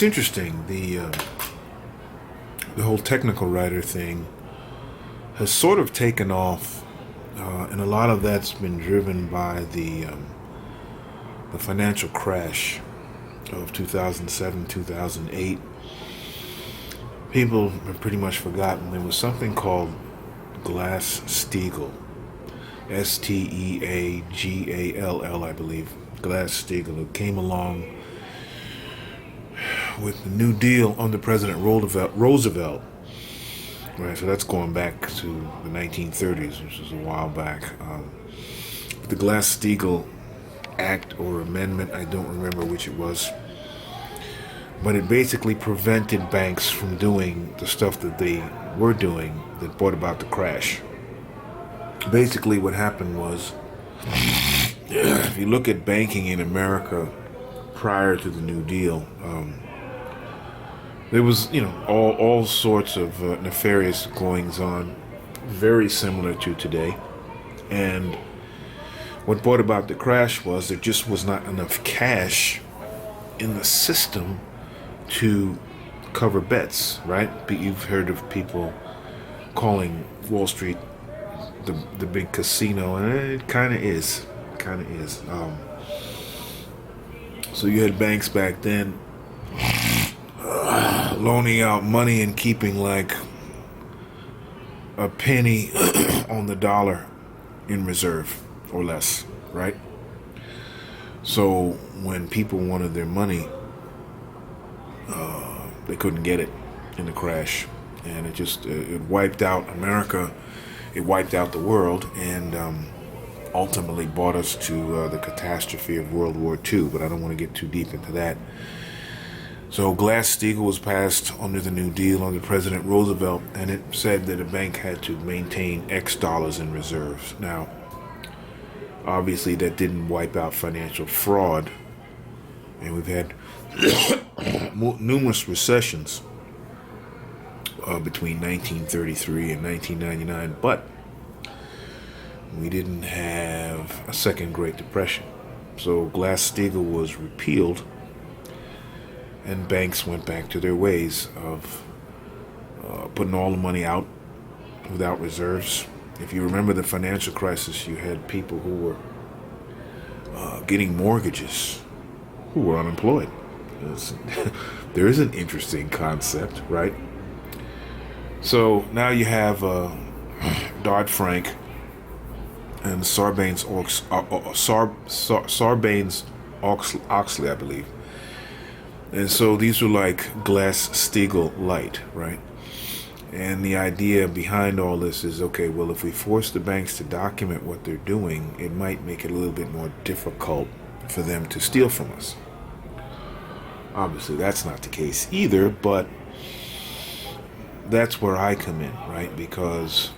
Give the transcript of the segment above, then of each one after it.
it's interesting. The whole technical writer thing has sort of taken off, and a lot of that's been driven by the financial crash of 2007, 2008. People have pretty much forgotten there was something called Glass-Steagall, Steagall, I believe. Glass-Steagall, who came along with the New Deal under President Roosevelt. Right, so that's going back to the 1930s, which is a while back. The Glass-Steagall Act or amendment, I don't remember which it was, but it basically prevented banks from doing the stuff that they were doing that brought about the crash. Basically what happened was, if you look at banking in America prior to the New Deal, there was, all sorts of nefarious goings on, very similar to today. And what brought about the crash was there just was not enough cash in the system to cover bets, right? You've heard of people calling Wall Street the big casino, and it kind of is. So you had banks back then loaning out money and keeping like a penny on the dollar in reserve or less, right? So when people wanted their money, they couldn't get it in the crash, and it wiped out America, it wiped out the world, and ultimately brought us to the catastrophe of World War II. But I don't want to get too deep into that. So Glass-Steagall was passed under the New Deal under President Roosevelt, and it said that a bank had to maintain X dollars in reserves. Now, obviously that didn't wipe out financial fraud, and we've had numerous recessions between 1933 and 1999, but we didn't have a second Great Depression. So Glass-Steagall was repealed, and banks went back to their ways of putting all the money out without reserves. If you remember the financial crisis, you had people who were getting mortgages who were unemployed. There is an interesting concept, right? So now you have Dodd-Frank and Sarbanes-Oxley, I believe. And so these were like Glass-Steagall light, right? And the idea behind all this is, okay, well, if we force the banks to document what they're doing, it might make it a little bit more difficult for them to steal from us. Obviously, that's not the case either, but that's where I come in, right? Because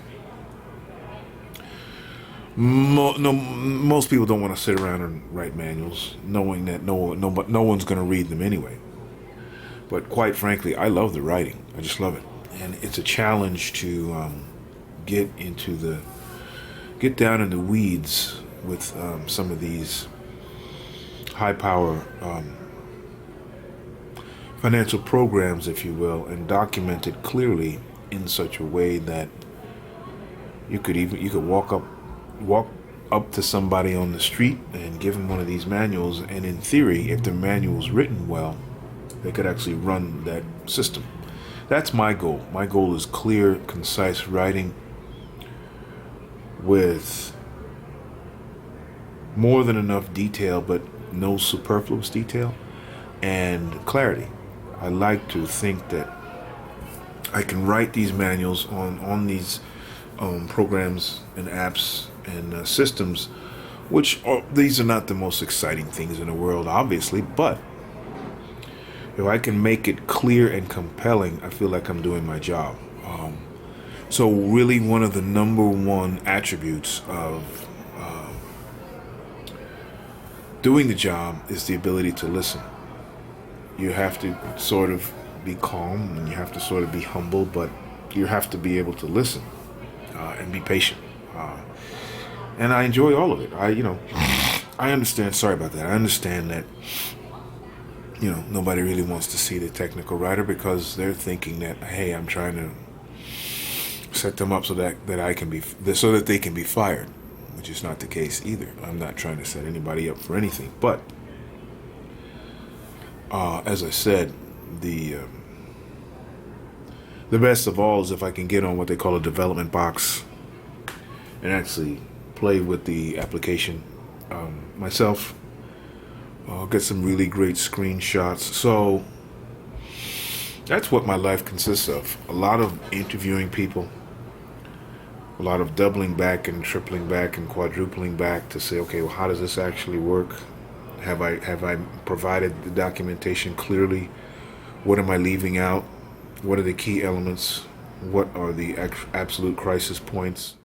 most people don't want to sit around and write manuals, knowing that no one's going to read them anyway. But quite frankly, I love the writing. I just love it, and it's a challenge to get down in the weeds with some of these high-power financial programs, if you will, and document it clearly in such a way that you could walk up to somebody on the street and give them one of these manuals, and in theory, if the manual's written well, they could actually run that system. That's my goal. My goal is clear, concise writing with more than enough detail, but no superfluous detail, and clarity. I like to think that I can write these manuals on these programs and apps and systems, these are not the most exciting things in the world, obviously, but if I can make it clear and compelling, I feel like I'm doing my job. So really one of the number one attributes of doing the job is the ability to listen. You have to sort of be calm, and you have to sort of be humble, but you have to be able to listen and be patient. And I enjoy all of it. I understand. Sorry about that. I understand that nobody really wants to see the technical writer because they're thinking that, hey, I'm trying to set them up so that I can be so that they can be fired, which is not the case either. I'm not trying to set anybody up for anything. But as I said, the best of all is if I can get on what they call a development box and actually play with the application myself. I'll get some really great screenshots. So that's what my life consists of. A lot of interviewing people, a lot of doubling back and tripling back and quadrupling back to say, okay, well, how does this actually work? Have I provided the documentation clearly? What am I leaving out? What are the key elements? What are the absolute crisis points?